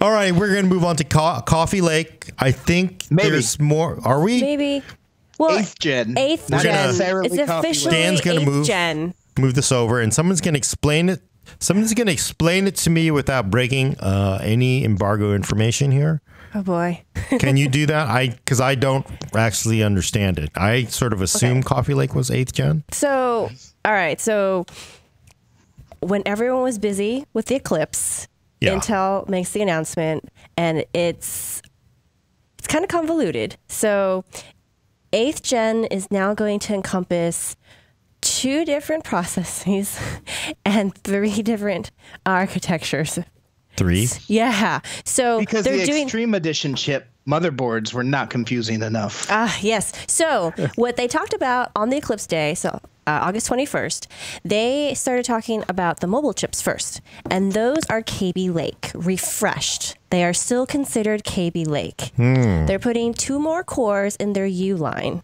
All right, we're going to move on to Coffee Lake. I think there's more. Are we? Maybe. Well, 8th gen. 8th Not gen. necessarily It's Coffee Lake. officially Dan's going to 8th gen. move this over, and someone's going to explain it. Someone's going to explain it to me without breaking any embargo information here. Oh, boy. Can you do that? Because I don't actually understand it. I sort of assumed Coffee Lake was 8th gen. So, all right. So, when everyone was busy with the Eclipse, Intel makes the announcement, and it's kind of convoluted. So, 8th gen is now going to encompass 2 different processes and 3 different architectures. 3? Yeah. So because they're the doing Extreme Edition chip motherboards were not confusing enough. Yes. So what they talked about on the Eclipse Day, so August 21st, they started talking about the mobile chips first. And those are KB Lake refreshed. They are still considered KB Lake. They're putting 2 more cores in their U line.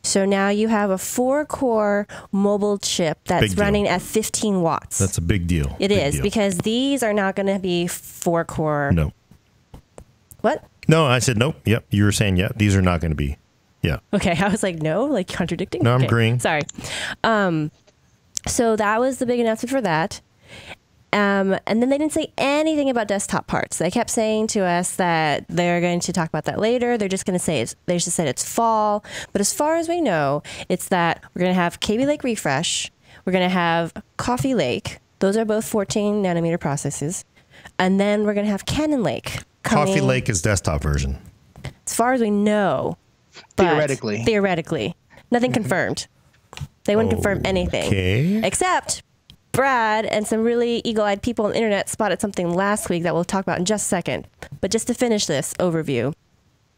So now you have a 4-core mobile chip that's running at 15 watts. That's a big deal. It is, because these are not going to be 4-core. No. What? No, I said nope. Yep. You were saying, these are not going to be. Yeah. Okay. I was like, no, like contradicting? No, I'm agreeing. Sorry. So that was the big announcement for that. And then they didn't say anything about desktop parts. They kept saying to us that they're going to talk about that later. They're just going to say they just said it's fall. But as far as we know, it's that we're going to have KB Lake Refresh. We're going to have Coffee Lake. Those are both 14 nanometer processes. And then we're going to have Cannon Lake coming. Coffee Lake is desktop version. As far as we know. Theoretically. Nothing confirmed. They wouldn't confirm anything. Except Brad and some really eagle-eyed people on the internet spotted something last week that we'll talk about in just a second. But just to finish this overview,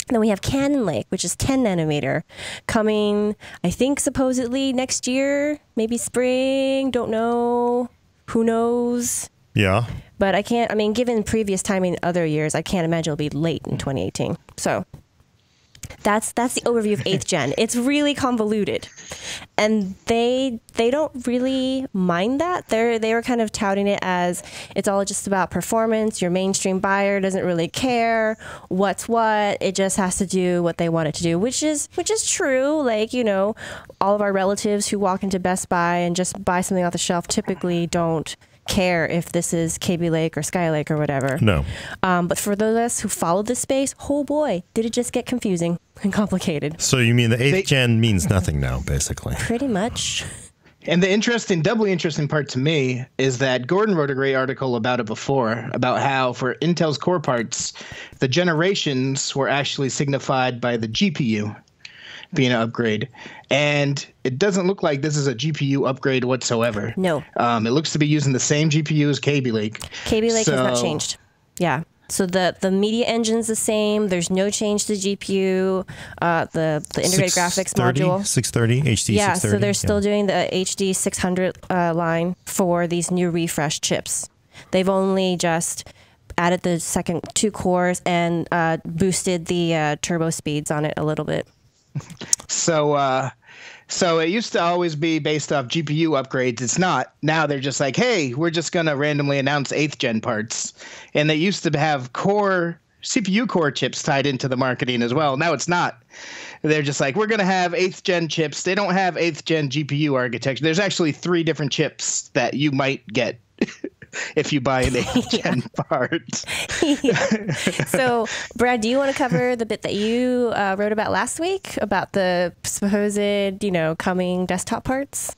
then we have Cannon Lake, which is 10 nanometer, coming, I think, supposedly next year, maybe spring, don't know, who knows. Yeah. But given previous timing other years, I can't imagine it'll be late in 2018. So that's the overview of 8th gen. It's really convoluted. And they don't really mind that. They were kind of touting it as it's all just about performance. Your mainstream buyer doesn't really care what's what. It just has to do what they want it to do, which is true. Like, all of our relatives who walk into Best Buy and just buy something off the shelf typically don't care if this is KB Lake or Skylake or whatever. No. But for those of us who followed this space, oh boy, did it just get confusing and complicated. So you mean the 8th gen means nothing now, basically? Pretty much. And the doubly interesting part to me is that Gordon wrote a great article about it before, about how for Intel's core parts, the generations were actually signified by the GPU being an upgrade. And it doesn't look like this is a GPU upgrade whatsoever. No. It looks to be using the same GPU as KB Lake. KB Lake has not changed. Yeah. So the media engine's the same. There's no change to the GPU. The integrated graphics module. 630, HD 630. Yeah, so they're still doing the HD 600 line for these new refresh chips. They've only just added the second 2 cores and boosted the turbo speeds on it a little bit. So it used to always be based off GPU upgrades. It's not. Now they're just like, hey, we're just going to randomly announce 8th gen parts. And they used to have CPU core chips tied into the marketing as well. Now it's not. They're just like, we're going to have 8th gen chips. They don't have 8th gen GPU architecture. There's actually 3 different chips that you might get if you buy an 8th gen part. So, Brad, do you want to cover the bit that you wrote about last week about the supposed, coming desktop parts?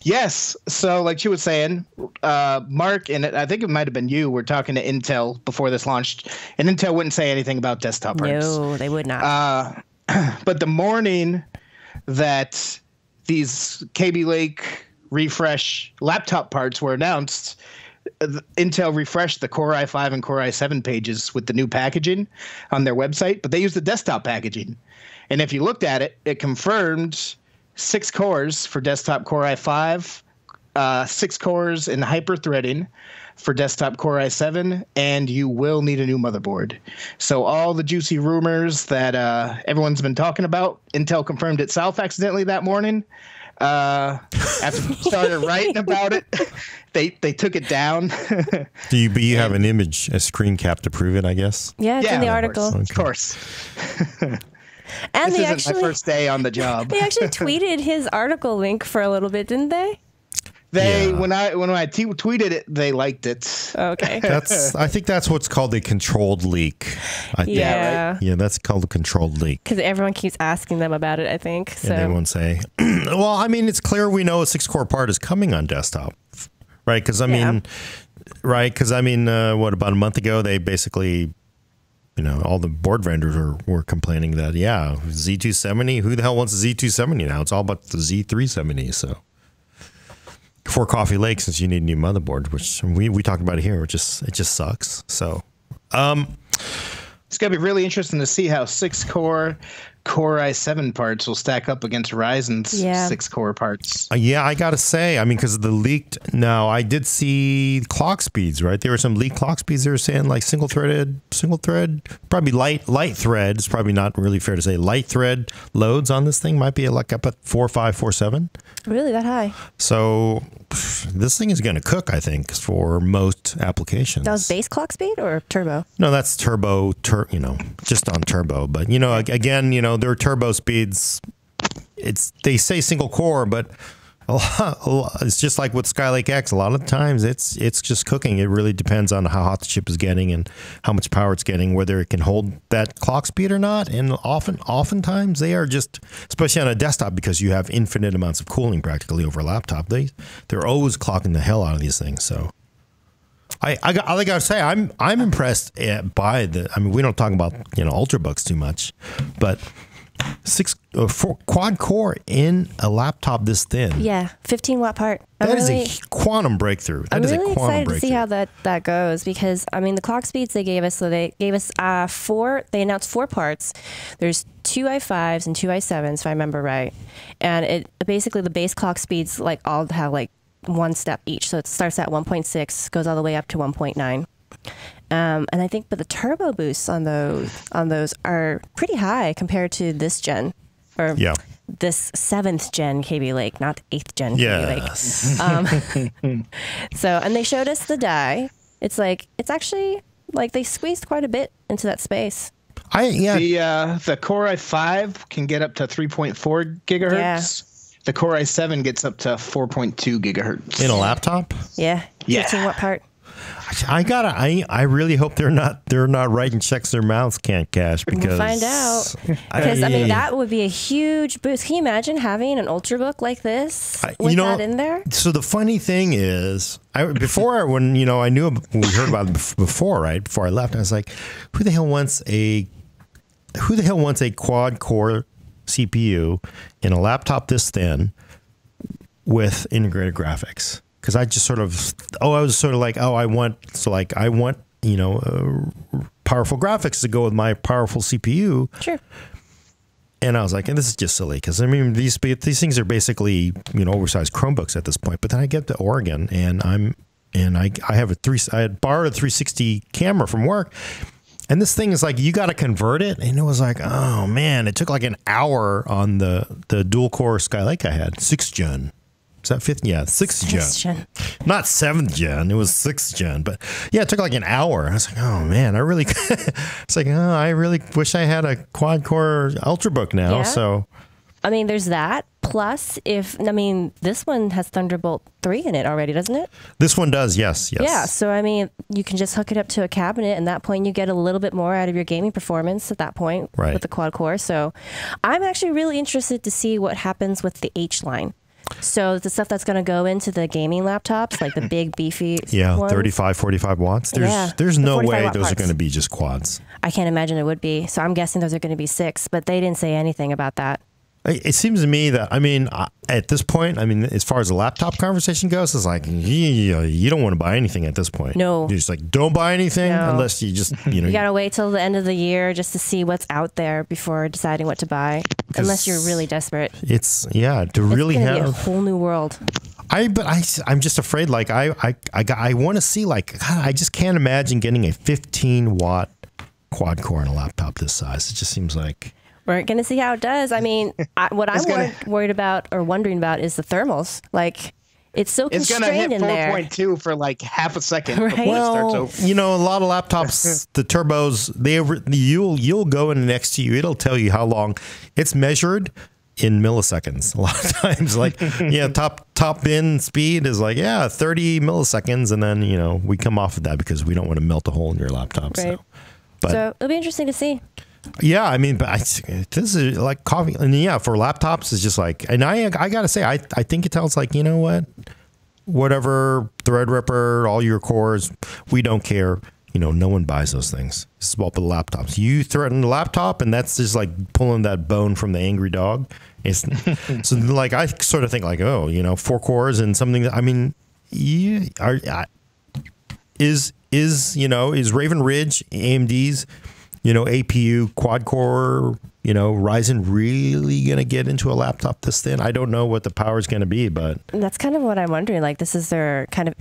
Yes. So like she was saying, Mark, and I think it might have been you, were talking to Intel before this launched, and Intel wouldn't say anything about desktop parts. No, they would not. But the morning that these KB Lake refresh laptop parts were announced, Intel refreshed the Core i5 and Core i7 pages with the new packaging on their website, but they used the desktop packaging. And if you looked at it, it confirmed 6 cores for desktop Core i5, 6 cores in hyper-threading for desktop Core i7, and you will need a new motherboard. So all the juicy rumors that everyone's been talking about, Intel confirmed itself accidentally that morning After we started writing about it, they took it down. But you have an image, a screen cap to prove it, I guess. Yeah, it's in the article. Of course. And This they isn't actually my first day on the job. they actually tweeted his article link for a little bit, didn't they? They Yeah. when I tweeted it, they liked it. Okay. I think that's what's called a controlled leak. I think. Yeah. Yeah, that's called a controlled leak. Because everyone keeps asking them about it, I think. So And they won't say, well, I mean, it's clear we know a 6-core part is coming on desktop, right? Because I mean, what, about a month ago, they basically, all the board vendors were complaining that, Z270, who the hell wants a Z270 now? It's all about the Z370. So for Coffee Lake, since you need a new motherboard, which we talked about it here, it just sucks. So, It's going to be really interesting to see how 6-core Core i7 parts will stack up against Ryzen's 6-core parts. yeah, I got to say, I mean, because of the leaked, now I did see clock speeds, right? There were some leaked clock speeds they were saying like single thread, probably light thread. It's probably not really fair to say light thread loads on this thing might be like up at 4.5, 4.7. really that high? So this thing is going to cook, I think, for most applications. That was base clock speed or turbo? No, that's turbo, just on turbo. But, again, their turbo speeds, they say single core, but a lot, it's just like with Skylake X. A lot of the times it's just cooking. It really depends on how hot the chip is getting and how much power it's getting, whether it can hold that clock speed or not. And oftentimes they are just, especially on a desktop, because you have infinite amounts of cooling practically over a laptop. They're always clocking the hell out of these things. So I gotta say, I'm impressed by the. I mean, we don't talk about Ultrabooks too much, but 4 quad core in a laptop this thin. Yeah, 15-watt part. That is a quantum breakthrough. I'm really excited to see how that goes, because I mean the clock speeds they gave us. So they gave us 4. They announced 4 parts. There's 2 i5s and 2 i7s, if I remember right. And it basically the base clock speeds all have like one step each. So it starts at 1.6, goes all the way up to 1.9. And I think, but the turbo boosts on those are pretty high compared to this gen, or this 7th gen Kaby Lake, not 8th gen Kaby Lake. So, and they showed us the die. It's actually like they squeezed quite a bit into that space. The Core i5 can get up to 3.4 gigahertz. Yeah. The Core i7 gets up to 4.2 gigahertz in a laptop. Yeah, 15-watt part. I really hope they're not writing checks their mouths can't cash, because we'll find out. Because I mean that would be a huge boost. Can you imagine having an Ultrabook like this with that in there? So the funny thing is, when I knew we heard about it before, right before I left, I was like, who the hell wants a quad core CPU in a laptop this thin with integrated graphics? Because I just I want powerful graphics to go with my powerful CPU. Sure. And I was like, and this is just silly, because I mean these things are basically oversized Chromebooks at this point. But then I get to Oregon and I had borrowed a 360 camera from work. And this thing is like, you got to convert it. And it was like, oh man, it took like an hour on the dual core Skylake I had, 6th gen. Is that 5th? Yeah, 6th gen. Not 7th gen. It was 6th gen. But yeah, it took like an hour. I was like, oh man, I really wish I had a quad core Ultrabook now. Yeah. So, I mean, there's that. Plus, this one has Thunderbolt 3 in it already, doesn't it? This one does, yes. Yeah, so I mean, you can just hook it up to a cabinet, and at that point you get a little bit more out of your gaming performance at that point with the quad core. So I'm actually really interested to see what happens with the H line. So the stuff that's going to go into the gaming laptops, like the big beefy ones. 35, 45 watts. There's no way those are going to be just quads. I can't imagine it would be. So I'm guessing those are going to be 6, but they didn't say anything about that. It seems to me that, at this point, as far as the laptop conversation goes, it's like, you don't want to buy anything at this point. No. You're just like, don't buy anything unless you just, You got to wait till the end of the year just to see what's out there before deciding what to buy, unless you're really desperate. It's be a whole new world. I'm just afraid, like, I want to see, like, God, I just can't imagine getting a 15-watt quad core in a laptop this size. It just seems like... We're going to see how it does. I mean, what I'm gonna- worried about or wondering about is the thermals. Like, it's so It's going to constrained hit in there. 4.2 for like half a second Right. before it starts Well, over. you know, a lot of laptops, the turbos, you'll go in next to you. It'll tell you how long it's measured in milliseconds. A lot of times, like, yeah, top bin speed is like, 30 milliseconds. And then, you know, we come off of that because we don't want to melt a hole in your laptop. Right. So, but So it'll be interesting to see. yeah, I mean, but this is like coffee. And yeah, for laptops, it's just like, and I got to say, I think Intel's like, you know what? Whatever, Threadripper, all your cores, we don't care. You know, no one buys those things. It's about the laptops. You threaten the laptop, and that's just like pulling that bone from the angry dog. It's so like I sort of think like, oh, you know, 4 cores and something. That, I mean, is Raven Ridge AMD's, you know, APU quad core, you know, Ryzen really going to get into a laptop this thin? I don't know what the power is going to be, but And that's kind of what I'm wondering. Like, this is their kind of,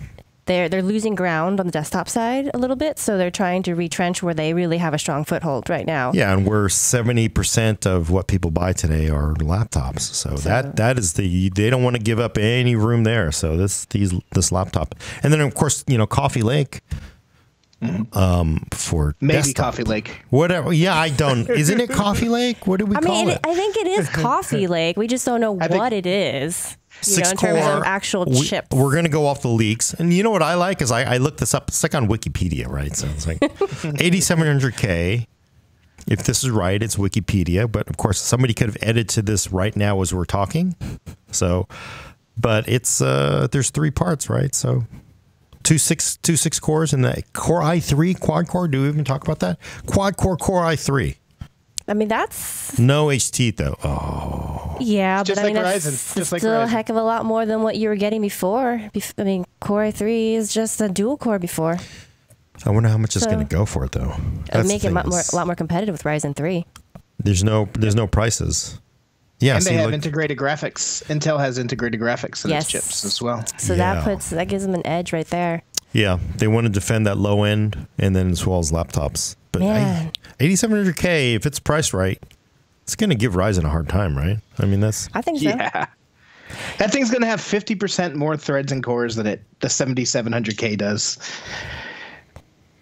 they're losing ground on the desktop side a little bit. So they're trying to retrench where they really have a strong foothold right now. yeah, and we're 70% of what people buy today are laptops. So that is they don't want to give up any room there. So this laptop, and then of course, you know, Coffee Lake. For Maybe desktop. Coffee Lake. Whatever. Yeah, I don't. Isn't it Coffee Lake? What do we I call mean, it? I think it is Coffee Lake. We just don't know I think- what it is. You know, Six in terms core. of actual chips. We're going to go off the leaks. And you know what I like is I looked this up. It's like on Wikipedia, right? So it's like 8700K. If this is right, it's Wikipedia. But of course, somebody could have edited to this right now as we're talking. So, but it's there's 3 parts, right? So two six cores and the Core i3 quad core. Do we even talk about that? Quad core i3. I mean, that's, No HT though. Oh, yeah, Just but I mean, like that's Ryzen. Just like still a Ryzen. heck of a lot more than what you were getting before. I mean, Core i3 is just a dual core before. I wonder how much it's So- going to go for it though. It'll That's make the it thing a is- lot more competitive with Ryzen 3. There's no prices. Yeah, And see, they have look- integrated graphics. Intel has integrated graphics in Yes. its chips as well. So Yeah. that gives them an edge right there. yeah, they want to defend that low end, and then as well as laptops. But Man. 8700K, if it's priced right, it's going to give Ryzen a hard time, right? I mean, that's I think so. Yeah. That thing's going to have 50% more threads and cores than the 7700K does.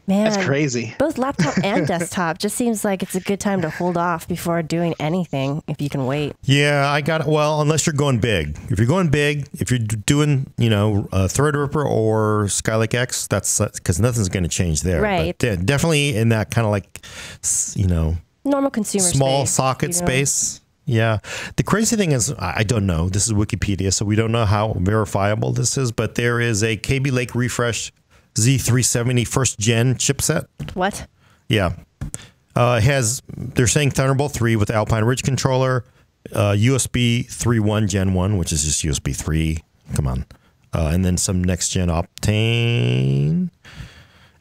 Man, That's crazy. both laptop and desktop just seems like it's a good time to hold off before doing anything if you can wait. yeah. I got it. Well, unless you're going big. If you're going big, if you're doing Threadripper or Skylake X, that's because nothing's going to change there. Right. But definitely in that kind of like Normal consumer small space, socket you know. space. Yeah. The crazy thing is, I don't know. This is Wikipedia, so we don't know how verifiable this is, but there is a KB Lake Refresh Z370 first gen chipset. What? Yeah. They're saying Thunderbolt 3 with Alpine Ridge controller, USB 3.1 Gen 1, which is just USB 3. Come on. And then some next gen Optane.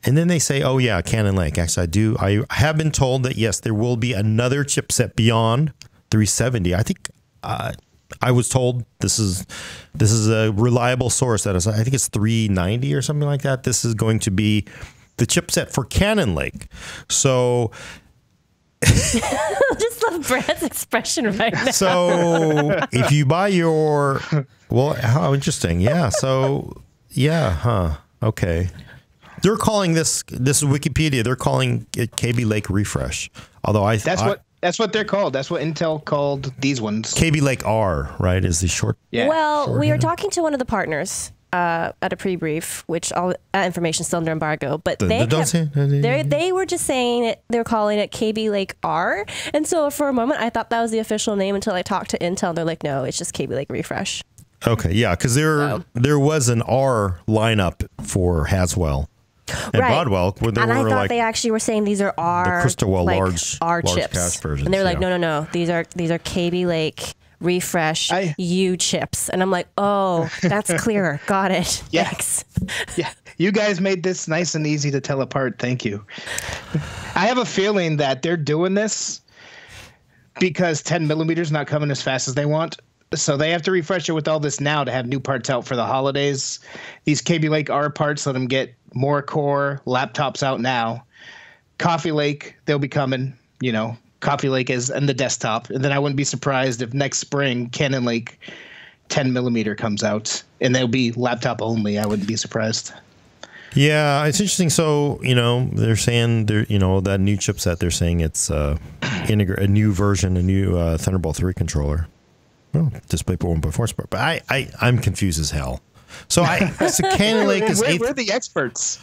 And then they say, oh yeah, Cannon Lake. Actually, I have been told that yes, there will be another chipset beyond 370. I think I was told this is a reliable source that is, I think it's 390 or something like that. This is going to be the chipset for Cannon Lake. So I just love Brad's expression right now. so if you buy well, how interesting. Yeah. So yeah, huh. Okay. They're calling this is Wikipedia. They're calling it KB Lake Refresh. Although That's what they're called. That's what Intel called these ones. KB Lake R, right, is the short. Yeah. Well, we were talking to one of the partners at a pre-brief, which all that information is still under embargo. But they were just saying they were calling it KB Lake R, and so for a moment I thought that was the official name until I talked to Intel. They're like, no, it's just KB Lake Refresh. Okay, yeah, because there was an R lineup for Haswell and Right. Broadwell, where they And I were thought like they actually were saying these are our Crystalwell like, large chips, cache versions, and they're like, yeah. no, these are KB Lake Refresh U chips, and I'm like, oh, that's clearer, got it. Yeah. Thanks. Yeah. You guys made this nice and easy to tell apart. Thank you. I have a feeling that they're doing this because 10 millimeters not coming as fast as they want. So they have to refresh it with all this now to have new parts out for the holidays. These KB Lake R parts, let them get more core laptops out now. Coffee Lake, they'll be coming, Coffee Lake is and the desktop, and then I wouldn't be surprised if next spring Cannon Lake 10mm comes out, and they'll be laptop only. I wouldn't be surprised. Yeah, it's interesting. So, they're saying that new chipset. They're saying it's a new version, a new Thunderbolt 3 controller. Well, DisplayPort 1.4 support, but I'm confused as hell. So Cannon Lake is we're the experts.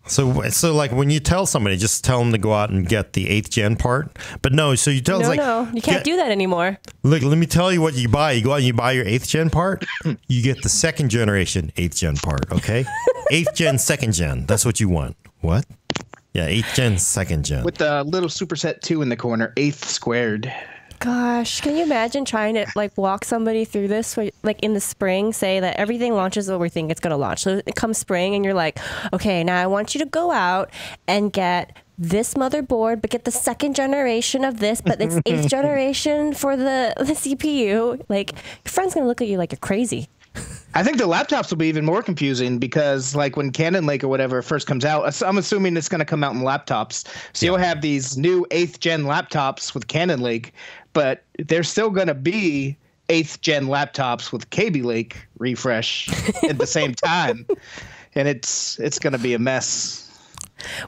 So like when you tell somebody, just tell them to go out and get the 8th gen part. But no, so you tell No, you can't do that anymore. Look, let me tell you what you buy. You go out and you buy your 8th gen part. You get the 2nd generation 8th gen part. Okay, 8th gen 2nd gen. That's what you want. What? Yeah, 8th gen 2nd gen with the little Superset 2 in the corner, 8th squared. Gosh, can you imagine trying to like walk somebody through this, like in the spring, say that everything launches what we think it's going to launch. So it comes spring and you're like, okay, now I want you to go out and get this motherboard, but get the 2nd generation of this, but it's 8th generation for the CPU. Like your friend's going to look at you like you're crazy. I think the laptops will be even more confusing because, like, when Cannon Lake or whatever first comes out, I'm assuming it's going to come out in laptops. So you'll have these new 8th gen laptops with Cannon Lake, but they're still going to be 8th gen laptops with Kaby Lake refresh at the same time, and it's going to be a mess.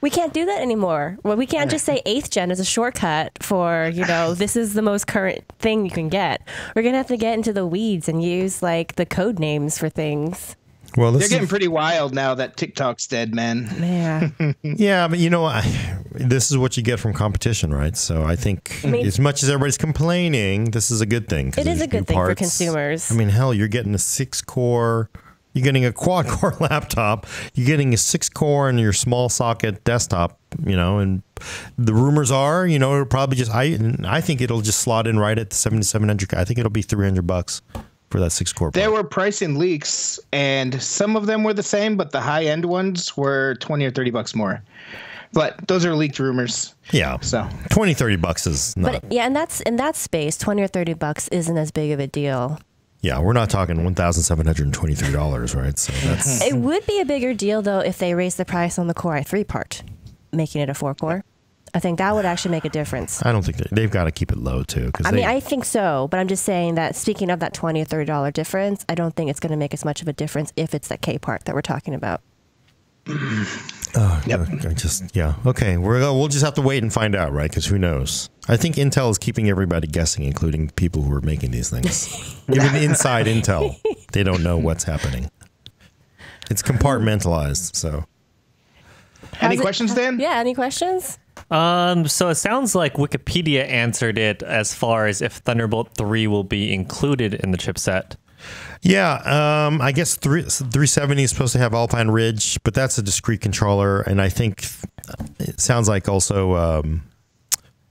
We can't do that anymore. Well, we can't just say 8th gen is a shortcut for, this is the most current thing you can get. We're going to have to get into the weeds and use like the code names for things. Well, they're getting pretty wild now that TikTok's dead, man. Yeah. Yeah, but this is what you get from competition, right? So I think as much as everybody's complaining, this is a good thing. It is a good thing for consumers. I mean, hell, you're getting a 6-core. You're getting a quad-core laptop. You're getting a 6-core in your small socket desktop, and the rumors are, it'll probably just, I think it'll just slot in right at the 7700. I think it'll be $300 for that 6-core. There were pricing leaks, and some of them were the same, but the high-end ones were $20 or $30 more. But those are leaked rumors. Yeah. So $20-$30 is not. But yeah, and that's in that space, $20 or $30 isn't as big of a deal. Yeah, we're not talking $1,723, right? So that's. It would be a bigger deal though if they raised the price on the Core i3 part, making it a 4-core. I think that would actually make a difference. I don't think they've got to keep it low too. I think so, but I'm just saying that speaking of that $20 or $30 difference, I don't think it's going to make as much of a difference if it's that K part that we're talking about. Yep. Okay. We'll just have to wait and find out, right? Because who knows? I think Intel is keeping everybody guessing, including people who are making these things. Even inside Intel, they don't know what's happening. It's compartmentalized. So, any questions, Dan? Yeah. Any questions? So it sounds like Wikipedia answered it as far as if Thunderbolt 3 will be included in the chipset. Yeah, I guess 370 is supposed to have Alpine Ridge, but that's a discrete controller, and I think it sounds like also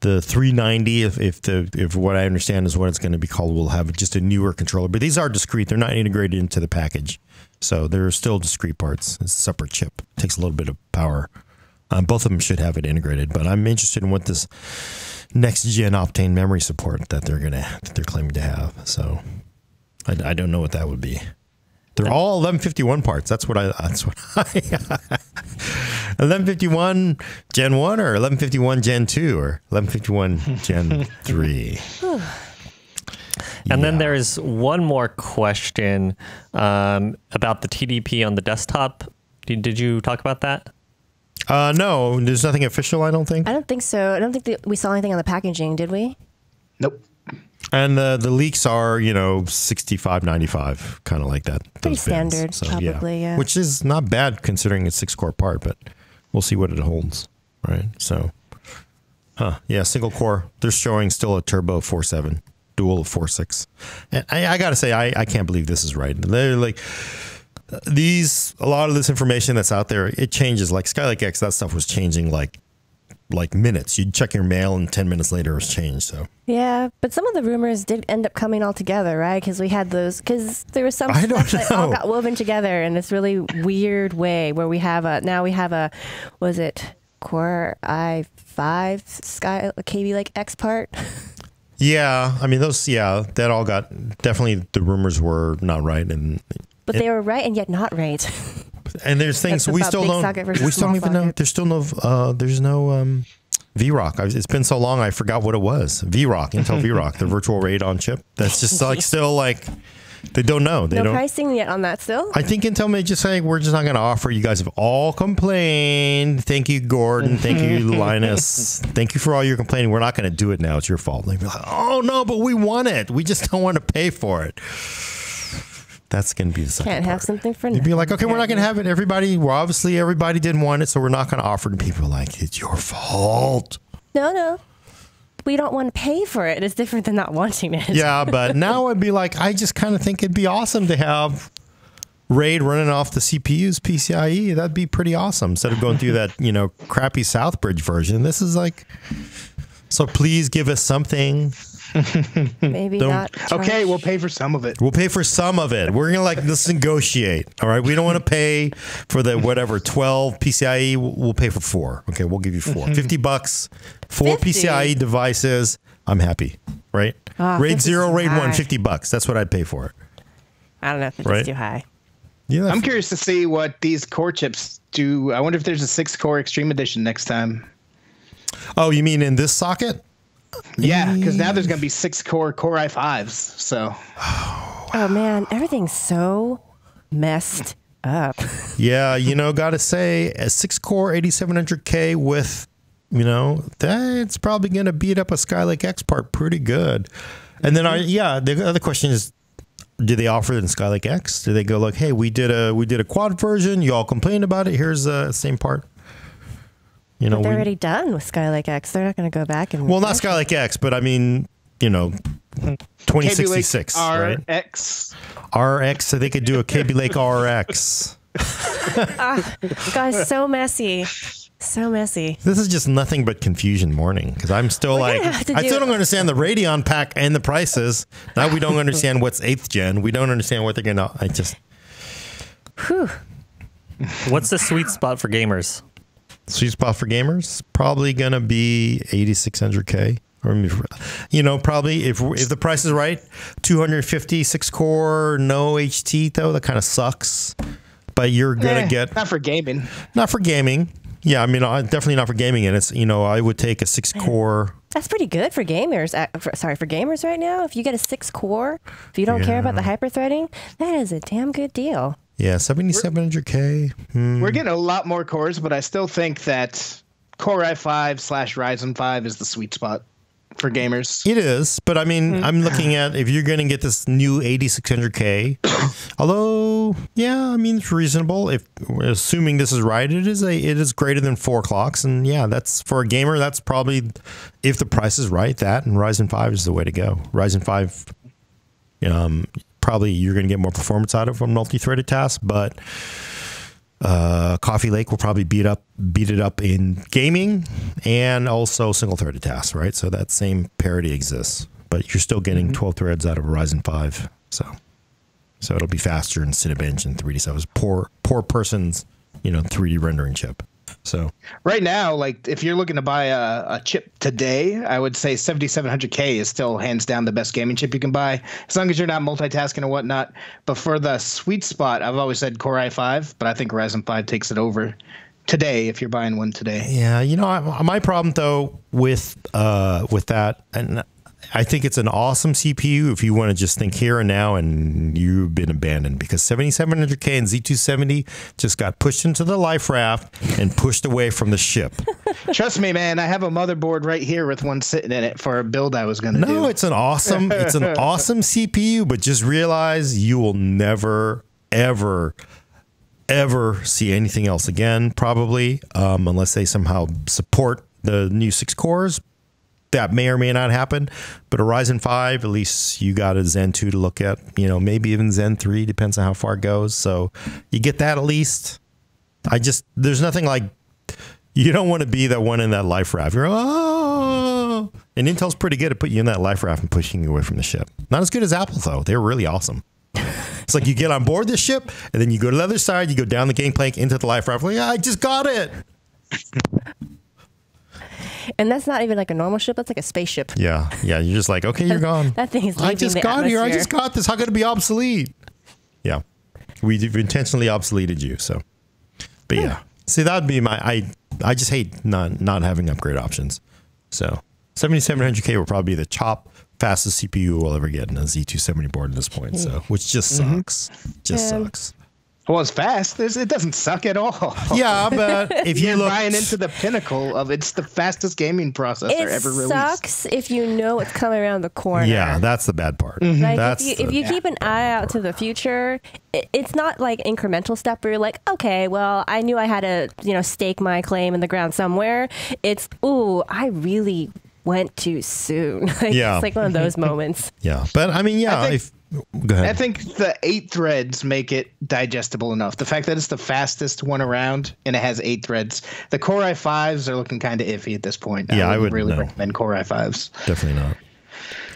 the 390, if what I understand is what it's going to be called, will have just a newer controller. But these are discrete; they're not integrated into the package, so they're still discrete parts. It's a separate chip. It takes a little bit of power. Both of them should have it integrated, but I'm interested in what this next gen Optane memory support that they're claiming to have. So. I don't know what that would be. They're all 1151 parts. That's what I 1151 Gen 1 or 1151 Gen 2 or 1151 Gen 3. And then there's one more question about the TDP on the desktop. Did you talk about that? No, there's nothing official, I don't think. I don't think so. I don't think that we saw anything on the packaging, did we? Nope. And the leaks are, 6595, kind of like that. Pretty standard, so, probably, yeah. Which is not bad considering it's 6-core part, but we'll see what it holds, right? So, yeah, single core. They're showing still a turbo 4.7, dual of 4.6. And I got to say, I can't believe this is right. They're like, a lot of this information that's out there, it changes. Like Skylake X, that stuff was changing like minutes. You'd check your mail and 10 minutes later it was changed. So yeah, but some of the rumors did end up coming all together, right? Because we had those, because there was some stuff that all got woven together in this really weird way where we have a was it Core i5 Kaby Lake X part? Yeah, I mean that all got, definitely the rumors were not right, but they were right and yet not right. And there's things we still don't even know. There's still no VROC. It's been so long, I forgot what it was. VROC, Intel VROC, the virtual RAID on chip. That's just like still like they don't know. They No don't. pricing yet on that still? I think Intel may just say we're just not going to offer. You guys have all complained. Thank you, Gordon. Thank you, Linus. Thank you for all your complaining. We're not going to do it now. It's your fault. They'd be like, oh no, but we want it. We just don't want to pay for it. That's going to be the second Can't have part. something for You'd be like, okay, we're not going to apparently. have it. Everybody didn't want it, so we're not going to offer it to people. Like, it's your fault. No. We don't want to pay for it. It's different than not wanting it. Yeah, but now I'd be like, I just kind of think it'd be awesome to have RAID running off the CPU's PCIe. That'd be pretty awesome instead of going through that, crappy Southbridge version. This is like, so please give us something. Maybe Don't- not. Okay, we'll pay for some of it. We'll pay for some of it. We're going to let's negotiate. All right. We don't want to pay for the 12 PCIe. We'll pay for 4. Okay. We'll give you 4. $50, 4 50? PCIe devices. I'm happy. Right. Ah, RAID 50's 0, too RAID 1, high. $50. That's what I'd pay for it. I don't know if it's Right. too high. Yeah. I'm curious to see what these core chips do. I wonder if there's a 6-core Extreme Edition next time. Oh, you mean in this socket? Yeah, because now there's going to be 6-core Core i5s. So Oh man, everything's so messed up. Yeah. Got to say a 6-core 8700K with, that's probably going to beat up a Skylake X part pretty good. And then, the other question is, do they offer it in Skylake X? Do they go like, hey, we did a quad version. You all complained about it. Here's the same part. They're already done with Skylake X. They're not going to go back and. Well, not Skylake X, but I mean, 2066, right? RX. RX, so they could do a Kaby Lake RX. Guys, so messy. So messy. This is just nothing but confusion morning because I'm still We're like, gonna have to I do- still don't understand the Radeon pack and the prices. Now we don't understand what's 8th gen. We don't understand what they're going to, Whew. What's the sweet spot for gamers? sweet spot for gamers, probably going to be 8600K. Or, probably if the price is right, 250, 6-core, no HT though, that kind of sucks. But you're going to get, Not for gaming. not for gaming. Yeah, I mean, definitely not for gaming. And it's, I would take a 6-core. That's pretty good for gamers. For gamers right now. If you get a 6-core, if you don't care about the hyperthreading, that is a damn good deal. Yeah, 7700K. We're getting a lot more cores, but I still think that Core i5/Ryzen 5 is the sweet spot for gamers. It is, but I mean, I'm looking at if you're going to get this new 8600K, although, yeah, I mean, it's reasonable. If assuming this is right, it is greater than 4 clocks, and yeah, that's for a gamer. That's probably, if the price is right, that and Ryzen 5 is the way to go. Ryzen 5, probably you're going to get more performance out of it from multi-threaded tasks, but Coffee Lake will probably beat it up in gaming and also single-threaded tasks, right? So that same parity exists, but you're still getting 12 threads out of a Ryzen 5, so it'll be faster in Cinebench and 3D. So it was poor person's 3D rendering chip. So Right now, like if you're looking to buy a chip today, I would say 7700K is still hands down the best gaming chip you can buy, as long as you're not multitasking and whatnot. But for the sweet spot, I've always said Core i5, but I think Ryzen 5 takes it over today if you're buying one today. yeah, my problem though with that, and I think it's an awesome CPU if you want to just think here and now, and you've been abandoned because 7700K and Z270 just got pushed into the life raft and pushed away from the ship. Trust me, man, I have a motherboard right here with one sitting in it for a build I was going to do. No, it's an awesome CPU, but just realize you will never, ever see anything else again, probably, unless they somehow support the new 6 cores. That may or may not happen, but a Ryzen 5, at least you got a Zen 2 to look at, maybe even Zen 3, depends on how far it goes. So you get that at least. There's nothing like, you don't want to be that one in that life raft. You're, oh, and Intel's pretty good at putting you in that life raft and pushing you away from the ship. Not as good as Apple though. They're really awesome. It's like you get on board this ship and then you go to the other side, you go down the gangplank into the life raft. Like, I just got it. And that's not even like a normal ship. That's like a spaceship. Yeah. You're just like, okay, you're gone. That thing is leaving I just the got here. I atmosphere. just got this. How could it be obsolete? Yeah. We've intentionally obsoleted you. So, but yeah. See, that would be I just hate not having upgrade options. So 7700K will probably be the top fastest CPU we'll ever get in a Z270 board at this point. So, which just sucks. Just sucks. Well, it's fast. It doesn't suck at all. Yeah, but if you You're look buying into the pinnacle of it's the fastest gaming processor It ever released. sucks if you know it's coming around the corner. yeah, that's the bad part. Like That's if you keep an eye out to the future, it's not like incremental step where you're like, okay, well, I knew I had to, stake my claim in the ground somewhere. It's, ooh, I really went too soon. Yeah. It's like one of those moments. yeah. But I mean, yeah. I think- Go ahead. I think the 8 threads make it digestible enough. The fact that it's the fastest one around and it has 8 threads. The Core i5s are looking kind of iffy at this point. Yeah, I wouldn't would really no. recommend Core i5s. Definitely not.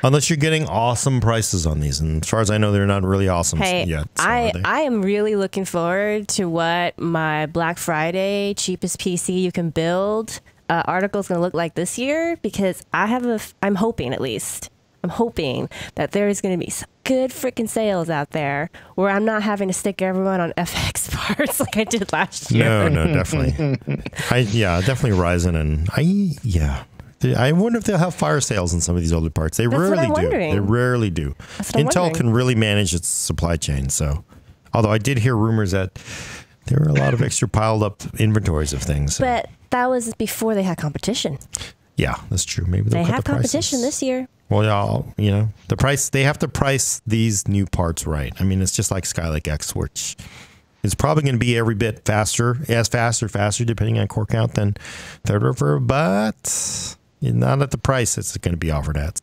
Unless you're getting awesome prices on these, and as far as I know, they're not really awesome Hey, yet. So I are they? am really looking forward to what my Black Friday cheapest PC you can build article is going to look like this year, because I'm hoping at least. I'm hoping that there is going to be some good freaking sales out there where I'm not having to stick everyone on FX parts like I did last year. No, definitely. Definitely Ryzen, and I wonder if they'll have fire sales in some of these older parts. They That's what rarely I'm do. wondering. They rarely do. That's what I'm Intel wondering. can really manage its supply chain. So, although I did hear rumors that there were a lot of extra piled up inventories of things. So, But that was before they had competition. yeah, that's true. Maybe they'll They cut have the prices. competition this year. Well, the price, they have to price these new parts right. I mean, it's just like Skylake X, which is probably going to be every bit faster, depending on core count than Threadripper, but not at the price it's going to be offered at.